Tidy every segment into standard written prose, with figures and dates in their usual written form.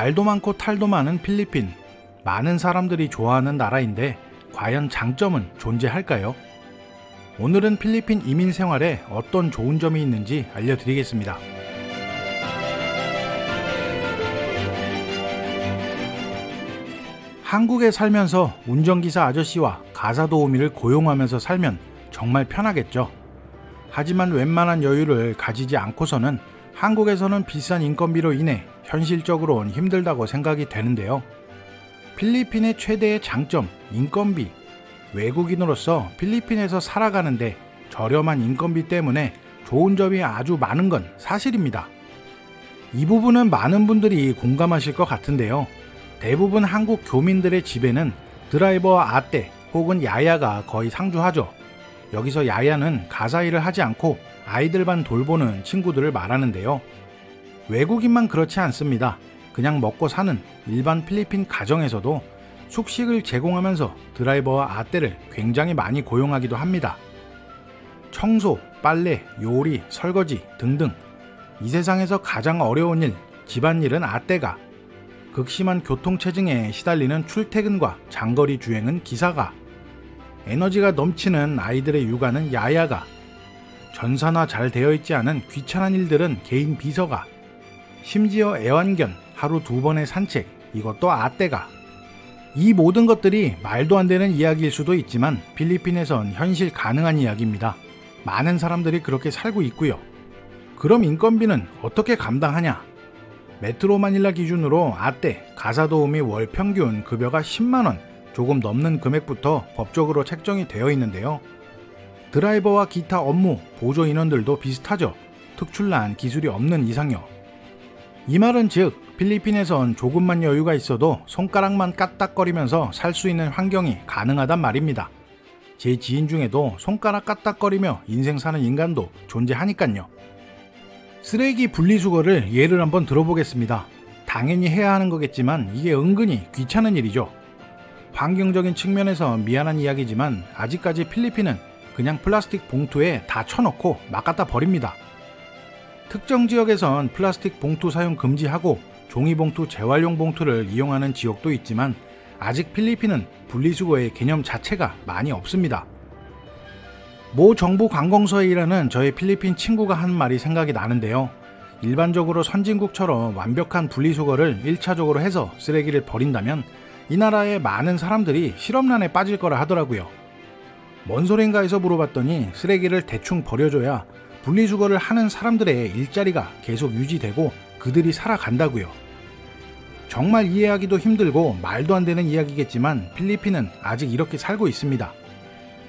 말도 많고 탈도 많은 필리핀, 많은 사람들이 좋아하는 나라인데 과연 장점은 존재할까요? 오늘은 필리핀 이민 생활에 어떤 좋은 점이 있는지 알려드리겠습니다. 한국에 살면서 운전기사 아저씨와 가사도우미를 고용하면서 살면 정말 편하겠죠. 하지만 웬만한 여유를 가지지 않고서는 한국에서는 비싼 인건비로 인해 현실적으로는 힘들다고 생각이 되는데요. 필리핀의 최대의 장점, 인건비. 외국인으로서 필리핀에서 살아가는데 저렴한 인건비 때문에 좋은 점이 아주 많은 건 사실입니다. 이 부분은 많은 분들이 공감하실 것 같은데요. 대부분 한국 교민들의 집에는 드라이버와 아떼 혹은 야야가 거의 상주하죠. 여기서 야야는 가사 일을 하지 않고 아이들만 돌보는 친구들을 말하는데요. 외국인만 그렇지 않습니다. 그냥 먹고 사는 일반 필리핀 가정에서도 숙식을 제공하면서 드라이버와 아떼를 굉장히 많이 고용하기도 합니다. 청소, 빨래, 요리, 설거지 등등 이 세상에서 가장 어려운 일, 집안일은 아떼가, 극심한 교통체증에 시달리는 출퇴근과 장거리 주행은 기사가, 에너지가 넘치는 아이들의 육아는 야야가, 전산화 잘 되어 있지 않은 귀찮은 일들은 개인 비서가, 심지어 애완견 하루 2번의 산책 이것도 아떼가. 이 모든 것들이 말도 안 되는 이야기일 수도 있지만 필리핀에선 현실 가능한 이야기입니다. 많은 사람들이 그렇게 살고 있고요. 그럼 인건비는 어떻게 감당하냐? 메트로 마닐라 기준으로 아떼, 가사도우미 월 평균 급여가 10만원 조금 넘는 금액부터 법적으로 책정이 되어 있는데요. 드라이버와 기타 업무, 보조 인원들도 비슷하죠. 특출난 기술이 없는 이상요. 이 말은 즉 필리핀에선 조금만 여유가 있어도 손가락만 까딱거리면서 살 수 있는 환경이 가능하단 말입니다. 제 지인 중에도 손가락 까딱거리며 인생 사는 인간도 존재하니깐요. 쓰레기 분리수거를 예를 한번 들어보겠습니다. 당연히 해야 하는 거겠지만 이게 은근히 귀찮은 일이죠. 환경적인 측면에서 미안한 이야기지만 아직까지 필리핀은 그냥 플라스틱 봉투에 다 쳐넣고 막 갖다 버립니다. 특정 지역에선 플라스틱 봉투 사용 금지하고 종이봉투 재활용 봉투를 이용하는 지역도 있지만 아직 필리핀은 분리수거의 개념 자체가 많이 없습니다. 모 정부 관공서에 일하는 저의 필리핀 친구가 한 말이 생각이 나는데요. 일반적으로 선진국처럼 완벽한 분리수거를 1차적으로 해서 쓰레기를 버린다면 이 나라의 많은 사람들이 실업난에 빠질 거라 하더라고요. 뭔 소린가 해서 물어봤더니 쓰레기를 대충 버려줘야 분리수거를 하는 사람들의 일자리가 계속 유지되고 그들이 살아간다고요. 정말 이해하기도 힘들고 말도 안 되는 이야기겠지만 필리핀은 아직 이렇게 살고 있습니다.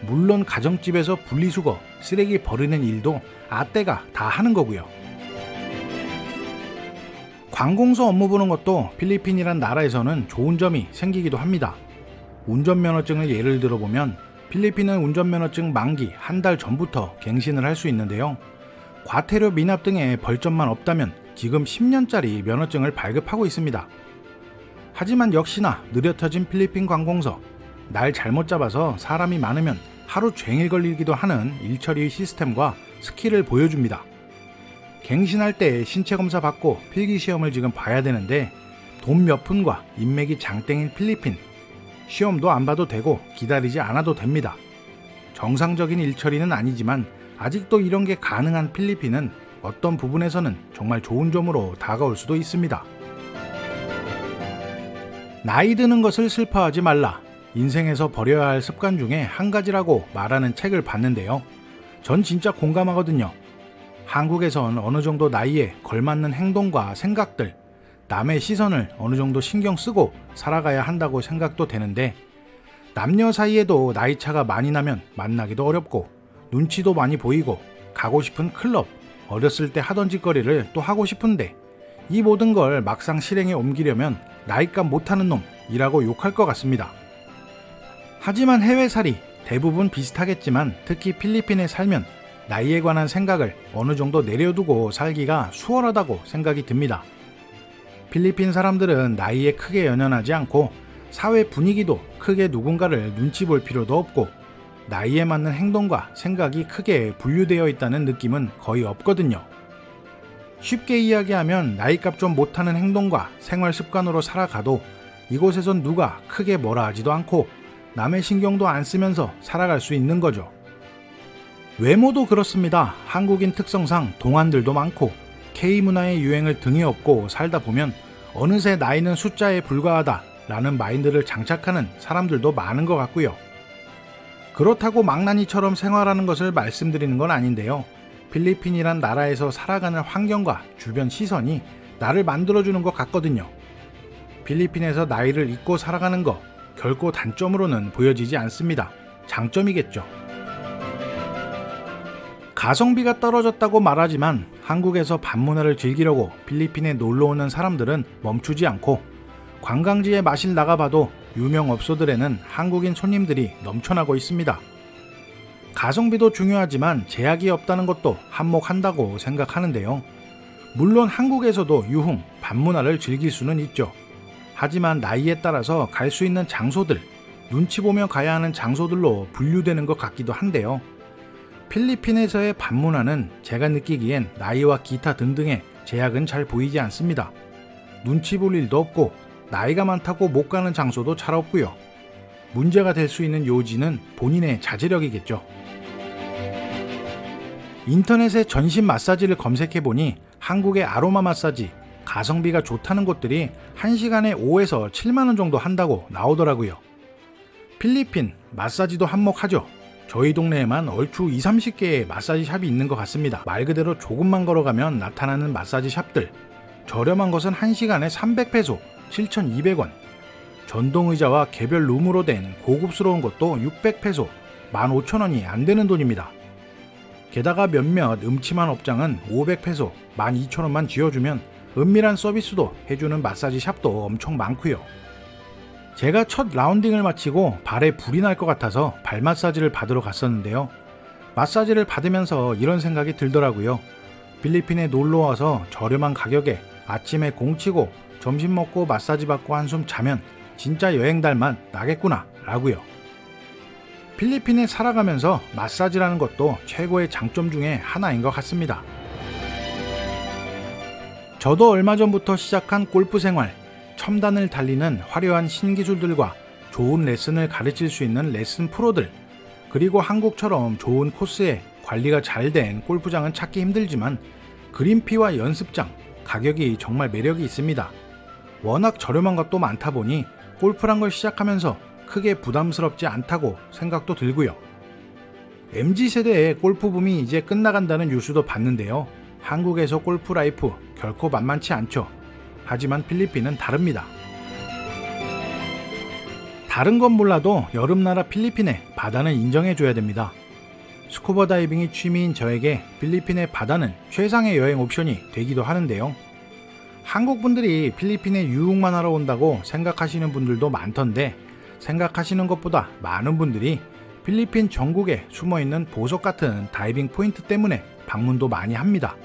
물론 가정집에서 분리수거, 쓰레기 버리는 일도 아떼가 다 하는 거고요. 관공서 업무 보는 것도 필리핀이란 나라에서는 좋은 점이 생기기도 합니다. 운전면허증을 예를 들어보면 필리핀은 운전면허증 만기 한 달 전부터 갱신을 할 수 있는데요. 과태료 미납 등의 벌점만 없다면 지금 10년짜리 면허증을 발급하고 있습니다. 하지만 역시나 느려터진 필리핀 관공서, 날 잘못 잡아서 사람이 많으면 하루 종일 걸리기도 하는 일처리 시스템과 스킬을 보여줍니다. 갱신할 때 신체검사 받고 필기시험을 지금 봐야 되는데 돈 몇 푼과 인맥이 장땡인 필리핀, 시험도 안 봐도 되고 기다리지 않아도 됩니다. 정상적인 일처리는 아니지만 아직도 이런 게 가능한 필리핀은 어떤 부분에서는 정말 좋은 점으로 다가올 수도 있습니다. 나이 드는 것을 슬퍼하지 말라. 인생에서 버려야 할 습관 중에 한 가지라고 말하는 책을 봤는데요. 전 진짜 공감하거든요. 한국에선 어느 정도 나이에 걸맞는 행동과 생각들, 남의 시선을 어느 정도 신경 쓰고 살아가야 한다고 생각도 되는데 남녀 사이에도 나이차가 많이 나면 만나기도 어렵고 눈치도 많이 보이고 가고 싶은 클럽, 어렸을 때 하던 짓거리를 또 하고 싶은데 이 모든 걸 막상 실행에 옮기려면 나이값 못하는 놈이라고 욕할 것 같습니다. 하지만 해외살이 대부분 비슷하겠지만 특히 필리핀에 살면 나이에 관한 생각을 어느 정도 내려두고 살기가 수월하다고 생각이 듭니다. 필리핀 사람들은 나이에 크게 연연하지 않고 사회 분위기도 크게 누군가를 눈치 볼 필요도 없고 나이에 맞는 행동과 생각이 크게 분류되어 있다는 느낌은 거의 없거든요. 쉽게 이야기하면 나이값 좀 못하는 행동과 생활 습관으로 살아가도 이곳에선 누가 크게 뭐라 하지도 않고 남의 신경도 안 쓰면서 살아갈 수 있는 거죠. 외모도 그렇습니다. 한국인 특성상 동안들도 많고 K문화의 유행을 등에 업고 살다 보면 어느새 나이는 숫자에 불과하다 라는 마인드를 장착하는 사람들도 많은 것 같고요. 그렇다고 망나니처럼 생활하는 것을 말씀드리는 건 아닌데요. 필리핀이란 나라에서 살아가는 환경과 주변 시선이 나를 만들어주는 것 같거든요. 필리핀에서 나이를 잊고 살아가는 거 결코 단점으로는 보여지지 않습니다. 장점이겠죠. 가성비가 떨어졌다고 말하지만 한국에서 밤문화를 즐기려고 필리핀에 놀러오는 사람들은 멈추지 않고 관광지에 마실 나가봐도 유명 업소들에는 한국인 손님들이 넘쳐나고 있습니다. 가성비도 중요하지만 제약이 없다는 것도 한몫한다고 생각하는데요. 물론 한국에서도 유흥, 밤문화를 즐길 수는 있죠. 하지만 나이에 따라서 갈 수 있는 장소들, 눈치 보며 가야 하는 장소들로 분류되는 것 같기도 한데요. 필리핀에서의 밤문화는 제가 느끼기엔 나이와 기타 등등의 제약은 잘 보이지 않습니다. 눈치 볼 일도 없고 나이가 많다고 못 가는 장소도 잘 없고요. 문제가 될 수 있는 요지는 본인의 자제력이겠죠. 인터넷에 전신 마사지를 검색해보니 한국의 아로마 마사지, 가성비가 좋다는 곳들이 1시간에 5에서 7만원 정도 한다고 나오더라고요. 필리핀 마사지도 한몫하죠. 저희 동네에만 얼추 20-30개의 마사지 샵이 있는 것 같습니다. 말 그대로 조금만 걸어가면 나타나는 마사지 샵들. 저렴한 것은 1시간에 300페소, 7,200원. 전동의자와 개별 룸으로 된 고급스러운 것도 600페소, 15,000원이 안 되는 돈입니다. 게다가 몇몇 음침한 업장은 500페소, 12,000원만 쥐어주면 은밀한 서비스도 해주는 마사지 샵도 엄청 많고요. 제가 첫 라운딩을 마치고 발에 불이 날 것 같아서 발 마사지를 받으러 갔었는데요. 마사지를 받으면서 이런 생각이 들더라고요. 필리핀에 놀러와서 저렴한 가격에 아침에 공치고 점심 먹고 마사지 받고 한숨 자면 진짜 여행달 맛 나겠구나 라고요. 필리핀에 살아가면서 마사지라는 것도 최고의 장점 중에 하나인 것 같습니다. 저도 얼마 전부터 시작한 골프 생활, 첨단을 달리는 화려한 신기술들과 좋은 레슨을 가르칠 수 있는 레슨 프로들, 그리고 한국처럼 좋은 코스에 관리가 잘 된 골프장은 찾기 힘들지만 그린피와 연습장, 가격이 정말 매력이 있습니다. 워낙 저렴한 것도 많다 보니 골프란 걸 시작하면서 크게 부담스럽지 않다고 생각도 들고요. MZ세대의 골프 붐이 이제 끝나간다는 뉴스도 봤는데요. 한국에서 골프 라이프 결코 만만치 않죠. 하지만 필리핀은 다릅니다. 다른 건 몰라도 여름나라 필리핀의 바다는 인정해줘야 됩니다. 스쿠버 다이빙이 취미인 저에게 필리핀의 바다는 최상의 여행 옵션이 되기도 하는데요. 한국 분들이 필리핀에 유흥만 하러 온다고 생각하시는 분들도 많던데 생각하시는 것보다 많은 분들이 필리핀 전국에 숨어있는 보석 같은 다이빙 포인트 때문에 방문도 많이 합니다.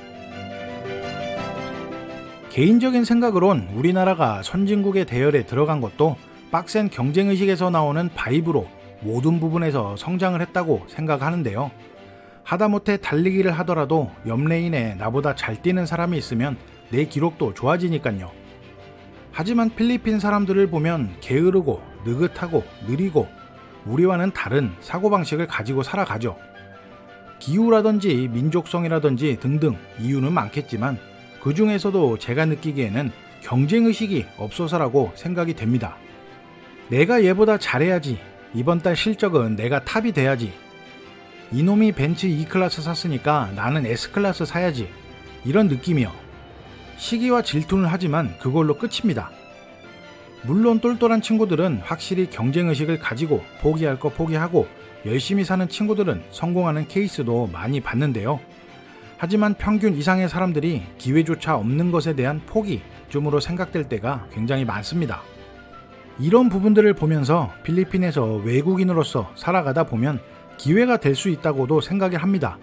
개인적인 생각으론 우리나라가 선진국의 대열에 들어간 것도 빡센 경쟁의식에서 나오는 바이브로 모든 부분에서 성장을 했다고 생각하는데요. 하다못해 달리기를 하더라도 옆레인에 나보다 잘 뛰는 사람이 있으면 내 기록도 좋아지니까요. 하지만 필리핀 사람들을 보면 게으르고 느긋하고 느리고 우리와는 다른 사고방식을 가지고 살아가죠. 기후라든지 민족성이라든지 등등 이유는 많겠지만 그 중에서도 제가 느끼기에는 경쟁의식이 없어서라고 생각이 됩니다. 내가 얘보다 잘해야지, 이번 달 실적은 내가 탑이 돼야지, 이놈이 벤츠 E클래스 샀으니까 나는 S클래스 사야지, 이런 느낌이요. 시기와 질투는 하지만 그걸로 끝입니다. 물론 똘똘한 친구들은 확실히 경쟁의식을 가지고 포기할 거 포기하고 열심히 사는 친구들은 성공하는 케이스도 많이 봤는데요. 하지만 평균 이상의 사람들이 기회조차 없는 것에 대한 포기쯤으로 생각될 때가 굉장히 많습니다. 이런 부분들을 보면서 필리핀에서 외국인으로서 살아가다 보면 기회가 될 수 있다고도 생각을 합니다.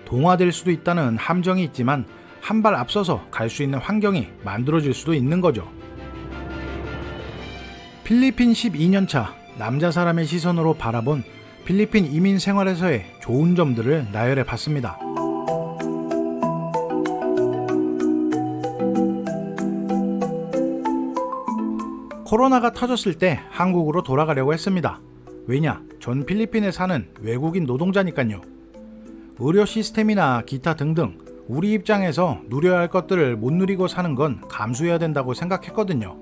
동화될 수도 있다는 함정이 있지만 한 발 앞서서 갈 수 있는 환경이 만들어질 수도 있는 거죠. 필리핀 12년차 남자 사람의 시선으로 바라본 필리핀 이민 생활에서의 좋은 점들을 나열해 봤습니다. 코로나가 터졌을 때 한국으로 돌아가려고 했습니다. 왜냐? 전 필리핀에 사는 외국인 노동자니까요. 의료 시스템이나 기타 등등 우리 입장에서 누려야 할 것들을 못 누리고 사는 건 감수해야 된다고 생각했거든요.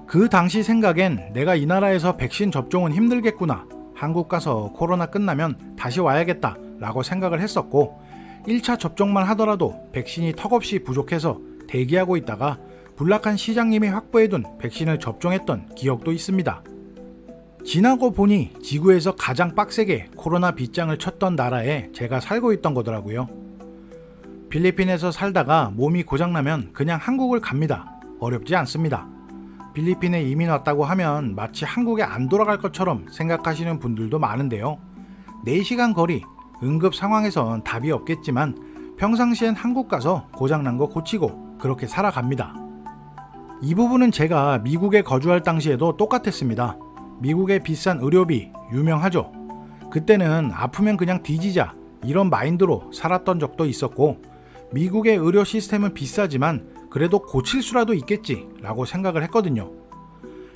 그 당시 생각엔 내가 이 나라에서 백신 접종은 힘들겠구나, 한국 가서 코로나 끝나면 다시 와야겠다 라고 생각을 했었고, 1차 접종만 하더라도 백신이 턱없이 부족해서 대기하고 있다가 불락한 시장님이 확보해둔 백신을 접종했던 기억도 있습니다. 지나고 보니 지구에서 가장 빡세게 코로나 빗장을 쳤던 나라에 제가 살고 있던 거더라고요. 필리핀에서 살다가 몸이 고장나면 그냥 한국을 갑니다. 어렵지 않습니다. 필리핀에 이민 왔다고 하면 마치 한국에 안 돌아갈 것처럼 생각하시는 분들도 많은데요. 4시간 거리, 응급 상황에선 답이 없겠지만 평상시엔 한국 가서 고장난 거 고치고 그렇게 살아갑니다. 이 부분은 제가 미국에 거주할 당시에도 똑같았습니다. 미국의 비싼 의료비 유명하죠. 그때는 아프면 그냥 뒤지자 이런 마인드로 살았던 적도 있었고, 미국의 의료 시스템은 비싸지만 그래도 고칠 수라도 있겠지 라고 생각을 했거든요.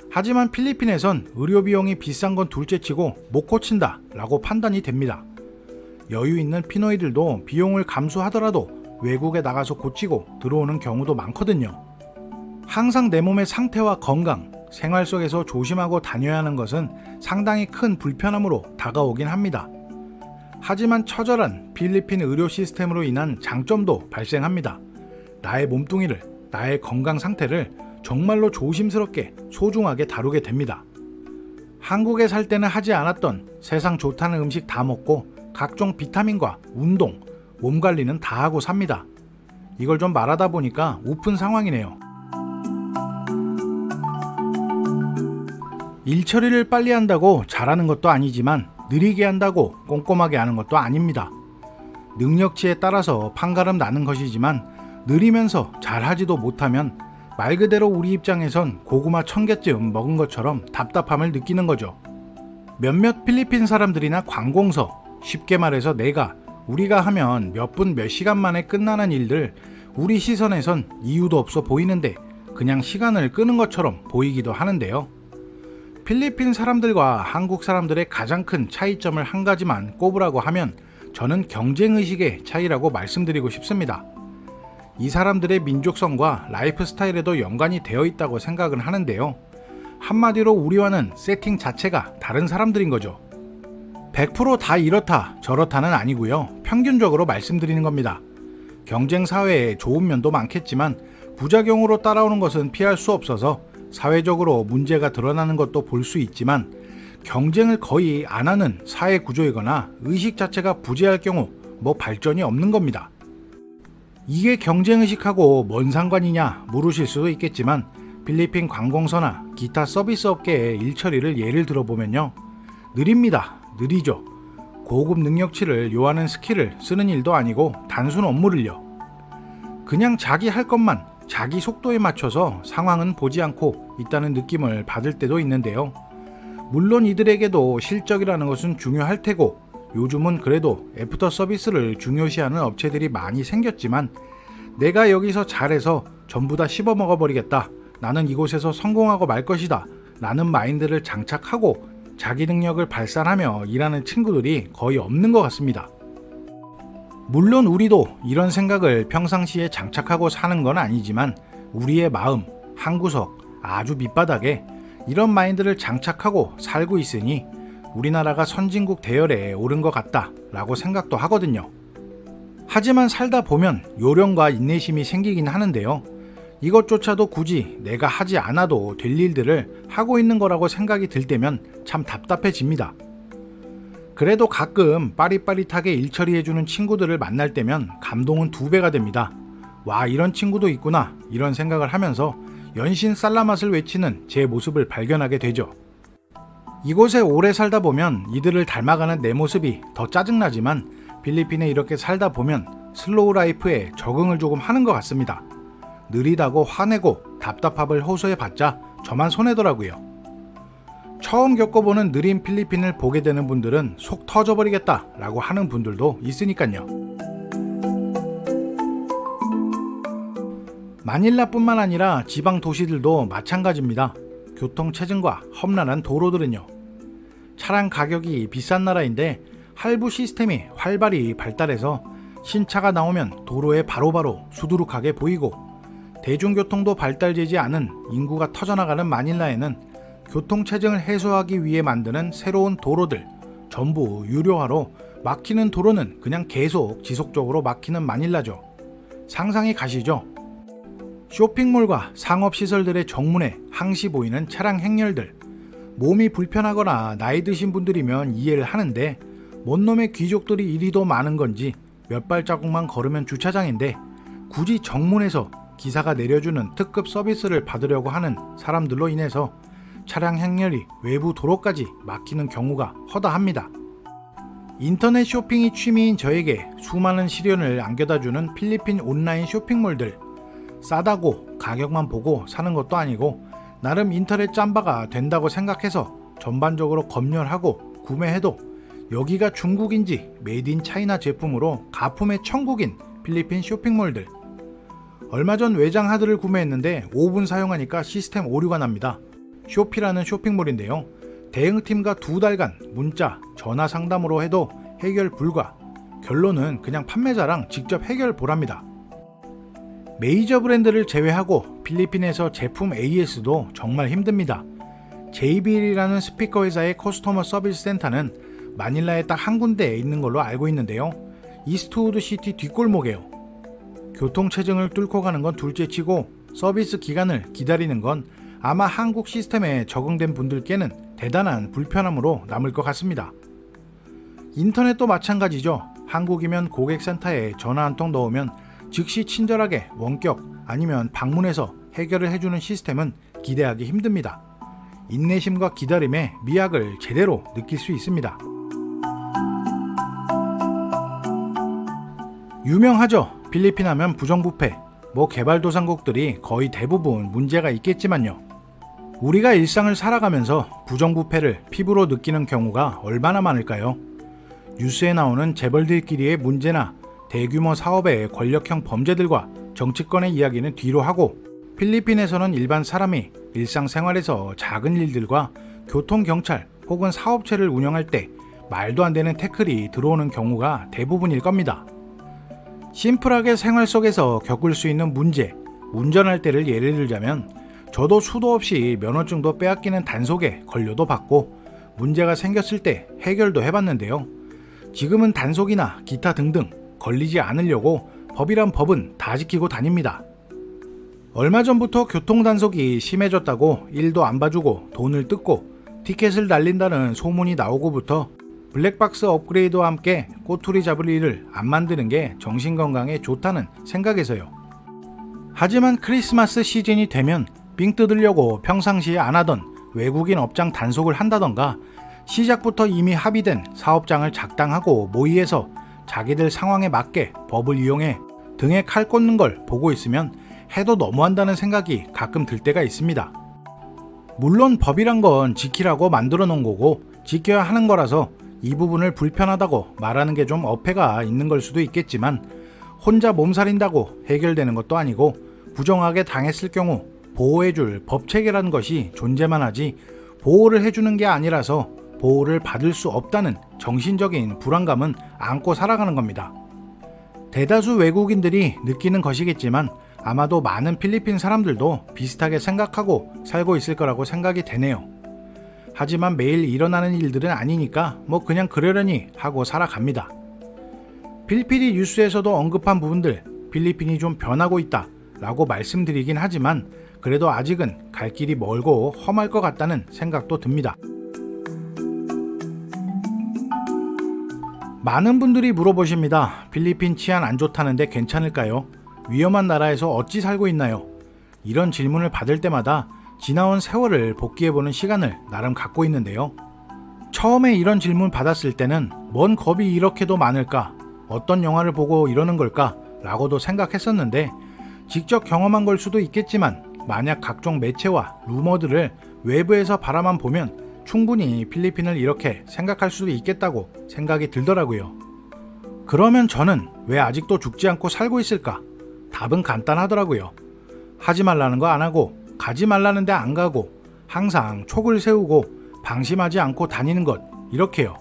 하지만 필리핀에선 의료 비용이 비싼 건 둘째치고 못 고친다 라고 판단이 됩니다. 여유 있는 피노이들도 비용을 감수하더라도 외국에 나가서 고치고 들어오는 경우도 많거든요. 항상 내 몸의 상태와 건강, 생활 속에서 조심하고 다녀야 하는 것은 상당히 큰 불편함으로 다가오긴 합니다. 하지만 처절한 필리핀 의료 시스템으로 인한 장점도 발생합니다. 나의 몸뚱이를, 나의 건강 상태를 정말로 조심스럽게 소중하게 다루게 됩니다. 한국에 살 때는 하지 않았던 세상 좋다는 음식 다 먹고 각종 비타민과 운동, 몸 관리는 다 하고 삽니다. 이걸 좀 말하다 보니까 우픈 상황이네요. 일 처리를 빨리 한다고 잘하는 것도 아니지만 느리게 한다고 꼼꼼하게 하는 것도 아닙니다. 능력치에 따라서 판가름 나는 것이지만 느리면서 잘하지도 못하면 말 그대로 우리 입장에선 고구마 1000개쯤 먹은 것처럼 답답함을 느끼는 거죠. 몇몇 필리핀 사람들이나 관공서, 쉽게 말해서 우리가 하면 몇 분 몇 시간 만에 끝나는 일들, 우리 시선에선 이유도 없어 보이는데 그냥 시간을 끄는 것처럼 보이기도 하는데요. 필리핀 사람들과 한국 사람들의 가장 큰 차이점을 한 가지만 꼽으라고 하면 저는 경쟁의식의 차이라고 말씀드리고 싶습니다. 이 사람들의 민족성과 라이프 스타일에도 연관이 되어 있다고 생각은 하는데요. 한마디로 우리와는 세팅 자체가 다른 사람들인 거죠. 100% 다 이렇다 저렇다는 아니고요. 평균적으로 말씀드리는 겁니다. 경쟁 사회에 좋은 면도 많겠지만 부작용으로 따라오는 것은 피할 수 없어서 사회적으로 문제가 드러나는 것도 볼 수 있지만, 경쟁을 거의 안 하는 사회 구조이거나 의식 자체가 부재할 경우 발전이 없는 겁니다. 이게 경쟁의식하고 뭔 상관이냐 물으실 수도 있겠지만, 필리핀 관공서나 기타 서비스 업계의 일처리를 예를 들어보면요. 느립니다. 느리죠. 고급 능력치를 요하는 스킬을 쓰는 일도 아니고 단순 업무를요. 그냥 자기 할 것만 자기 속도에 맞춰서 상황은 보지 않고 있다는 느낌을 받을 때도 있는데요. 물론 이들에게도 실적이라는 것은 중요할 테고, 요즘은 그래도 애프터 서비스를 중요시하는 업체들이 많이 생겼지만, 내가 여기서 잘해서 전부 다 씹어먹어버리겠다, 나는 이곳에서 성공하고 말 것이다 라는 마인드를 장착하고 자기 능력을 발산하며 일하는 친구들이 거의 없는 것 같습니다. 물론 우리도 이런 생각을 평상시에 장착하고 사는 건 아니지만, 우리의 마음 한구석 아주 밑바닥에 이런 마인드를 장착하고 살고 있으니 우리나라가 선진국 대열에 오른 것 같다 라고 생각도 하거든요. 하지만 살다 보면 요령과 인내심이 생기긴 하는데요. 이것조차도 굳이 내가 하지 않아도 될 일들을 하고 있는 거라고 생각이 들 때면 참 답답해집니다. 그래도 가끔 빠릿빠릿하게 일 처리해주는 친구들을 만날 때면 감동은 2배가 됩니다. 와, 이런 친구도 있구나 이런 생각을 하면서 연신 쌀라맛을 외치는 제 모습을 발견하게 되죠. 이곳에 오래 살다 보면 이들을 닮아가는 내 모습이 더 짜증나지만, 필리핀에 이렇게 살다 보면 슬로우 라이프에 적응을 조금 하는 것 같습니다. 느리다고 화내고 답답함을 호소해봤자 저만 손해더라고요. 처음 겪어보는 느린 필리핀을 보게 되는 분들은 속 터져버리겠다 라고 하는 분들도 있으니까요. 마닐라뿐만 아니라 지방 도시들도 마찬가지입니다. 교통체증과 험난한 도로들은요. 차량 가격이 비싼 나라인데 할부 시스템이 활발히 발달해서 신차가 나오면 도로에 바로바로 수두룩하게 보이고, 대중교통도 발달되지 않은 인구가 터져나가는 마닐라에는 교통체증을 해소하기 위해 만드는 새로운 도로들 전부 유료화로 막히는 도로는 그냥 계속 지속적으로 막히는 마닐라죠. 상상이 가시죠? 쇼핑몰과 상업시설들의 정문에 항시 보이는 차량 행렬들. 몸이 불편하거나 나이 드신 분들이면 이해를 하는데 뭔 놈의 귀족들이 이리도 많은 건지 몇 발자국만 걸으면 주차장인데 굳이 정문에서 기사가 내려주는 특급 서비스를 받으려고 하는 사람들로 인해서 차량 행렬이 외부 도로까지 막히는 경우가 허다합니다. 인터넷 쇼핑이 취미인 저에게 수많은 시련을 안겨다주는 필리핀 온라인 쇼핑몰들. 싸다고 가격만 보고 사는 것도 아니고 나름 인터넷 짬바가 된다고 생각해서 전반적으로 검열하고 구매해도 여기가 중국인지 메이드 인 차이나 제품으로 가품의 천국인 필리핀 쇼핑몰들. 얼마 전 외장 하드를 구매했는데 5분 사용하니까 시스템 오류가 납니다. 쇼피라는 쇼핑몰인데요. 대응팀과 2달간 문자, 전화 상담으로 해도 해결 불가. 결론은 그냥 판매자랑 직접 해결 보랍니다. 메이저 브랜드를 제외하고 필리핀에서 제품 AS도 정말 힘듭니다. JBL이라는 스피커 회사의 커스터머 서비스 센터는 마닐라에 딱 한 군데에 있는 걸로 알고 있는데요. 이스트우드 시티 뒷골목이에요. 교통체증을 뚫고 가는 건 둘째치고 서비스 기간을 기다리는 건 아마 한국 시스템에 적응된 분들께는 대단한 불편함으로 남을 것 같습니다. 인터넷도 마찬가지죠. 한국이면 고객센터에 전화 한 통 넣으면 즉시 친절하게 원격 아니면 방문해서 해결을 해주는 시스템은 기대하기 힘듭니다. 인내심과 기다림의 미학을 제대로 느낄 수 있습니다. 유명하죠. 필리핀 하면 부정부패. 개발도상국들이 거의 대부분 문제가 있겠지만요. 우리가 일상을 살아가면서 부정부패를 피부로 느끼는 경우가 얼마나 많을까요? 뉴스에 나오는 재벌들끼리의 문제나 대규모 사업의 권력형 범죄들과 정치권의 이야기는 뒤로 하고 필리핀에서는 일반 사람이 일상생활에서 작은 일들과 교통경찰 혹은 사업체를 운영할 때 말도 안 되는 태클이 들어오는 경우가 대부분일 겁니다. 심플하게 생활 속에서 겪을 수 있는 문제, 운전할 때를 예를 들자면 저도 수도 없이 면허증도 빼앗기는 단속에 걸려도 받고 문제가 생겼을 때 해결도 해봤는데요. 지금은 단속이나 기타 등등 걸리지 않으려고 법이란 법은 다 지키고 다닙니다. 얼마 전부터 교통단속이 심해졌다고 일도 안 봐주고 돈을 뜯고 티켓을 날린다는 소문이 나오고부터 블랙박스 업그레이드와 함께 꼬투리 잡을 일을 안 만드는 게 정신건강에 좋다는 생각에서요. 하지만 크리스마스 시즌이 되면 삥 뜯으려고 평상시에 안 하던 외국인 업장 단속을 한다던가 시작부터 이미 합의된 사업장을 작당하고 모의해서 자기들 상황에 맞게 법을 이용해 등에 칼 꽂는 걸 보고 있으면 해도 너무한다는 생각이 가끔 들 때가 있습니다. 물론 법이란 건 지키라고 만들어 놓은 거고 지켜야 하는 거라서 이 부분을 불편하다고 말하는 게 좀 어폐가 있는 걸 수도 있겠지만 혼자 몸살인다고 해결되는 것도 아니고 부정하게 당했을 경우 보호해줄 법체계라는 것이 존재만 하지 보호를 해주는 게 아니라서 보호를 받을 수 없다는 정신적인 불안감은 안고 살아가는 겁니다. 대다수 외국인들이 느끼는 것이겠지만 아마도 많은 필리핀 사람들도 비슷하게 생각하고 살고 있을 거라고 생각이 되네요. 하지만 매일 일어나는 일들은 아니니까 그냥 그러려니 하고 살아갑니다. 필리핀이 뉴스에서도 언급한 부분들 필리핀이 좀 변하고 있다 라고 말씀드리긴 하지만 그래도 아직은 갈 길이 멀고 험할 것 같다는 생각도 듭니다. 많은 분들이 물어보십니다. 필리핀 치안 안 좋다는데 괜찮을까요? 위험한 나라에서 어찌 살고 있나요? 이런 질문을 받을 때마다 지나온 세월을 복귀해보는 시간을 나름 갖고 있는데요. 처음에 이런 질문 받았을 때는 뭔 겁이 이렇게도 많을까? 어떤 영화를 보고 이러는 걸까? 라고도 생각했었는데 직접 경험한 걸 수도 있겠지만 만약 각종 매체와 루머들을 외부에서 바라만 보면 충분히 필리핀을 이렇게 생각할 수도 있겠다고 생각이 들더라고요. 그러면 저는 왜 아직도 죽지 않고 살고 있을까? 답은 간단하더라고요. 하지 말라는 거 안 하고 가지 말라는 데 안 가고 항상 촉을 세우고 방심하지 않고 다니는 것, 이렇게요.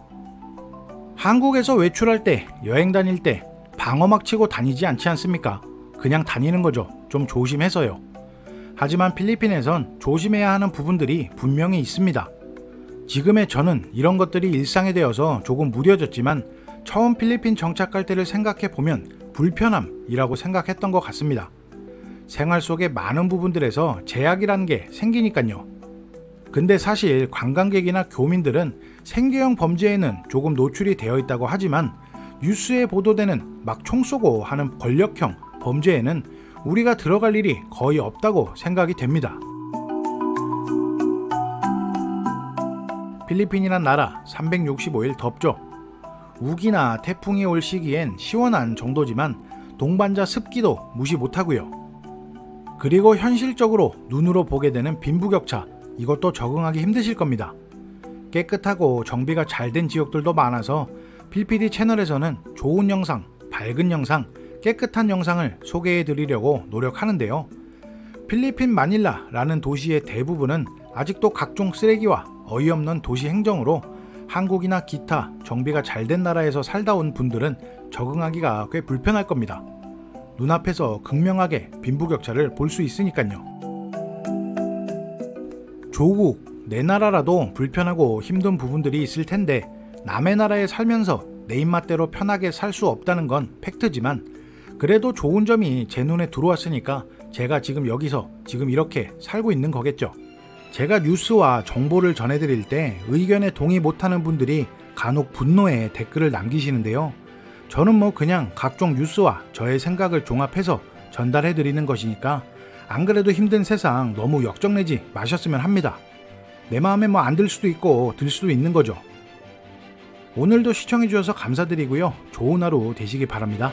한국에서 외출할 때, 여행 다닐 때 방어막 치고 다니지 않지 않습니까? 그냥 다니는 거죠. 좀 조심해서요. 하지만 필리핀에선 조심해야 하는 부분들이 분명히 있습니다. 지금의 저는 이런 것들이 일상이 되어서 조금 무뎌졌지만 처음 필리핀 정착할 때를 생각해 보면 불편함이라고 생각했던 것 같습니다. 생활 속의 많은 부분들에서 제약이라는 게 생기니까요. 근데 사실 관광객이나 교민들은 생계형 범죄에는 조금 노출이 되어 있다고 하지만 뉴스에 보도되는 막 총 쏘고 하는 권력형 범죄에는 우리가 들어갈 일이 거의 없다고 생각이 됩니다. 필리핀이란 나라 365일 덥죠. 우기나 태풍이 올 시기엔 시원한 정도지만 동반자 습기도 무시 못하고요. 그리고 현실적으로 눈으로 보게 되는 빈부격차, 이것도 적응하기 힘드실 겁니다. 깨끗하고 정비가 잘 된 지역들도 많아서 필피디 채널에서는 좋은 영상, 밝은 영상, 깨끗한 영상을 소개해 드리려고 노력하는데요. 필리핀 마닐라라는 도시의 대부분은 아직도 각종 쓰레기와 어이없는 도시 행정으로 한국이나 기타 정비가 잘 된 나라에서 살다 온 분들은 적응하기가 꽤 불편할 겁니다. 눈앞에서 극명하게 빈부격차를 볼 수 있으니까요. 조국, 내 나라라도 불편하고 힘든 부분들이 있을 텐데 남의 나라에 살면서 내 입맛대로 편하게 살 수 없다는 건 팩트지만 그래도 좋은 점이 제 눈에 들어왔으니까 제가 지금 여기서 지금 이렇게 살고 있는 거겠죠. 제가 뉴스와 정보를 전해드릴 때 의견에 동의 못하는 분들이 간혹 분노의 댓글을 남기시는데요. 저는 그냥 각종 뉴스와 저의 생각을 종합해서 전달해드리는 것이니까 안 그래도 힘든 세상 너무 역정내지 마셨으면 합니다. 내 마음에 안 들 수도 있고 들 수도 있는 거죠. 오늘도 시청해주셔서 감사드리고요. 좋은 하루 되시기 바랍니다.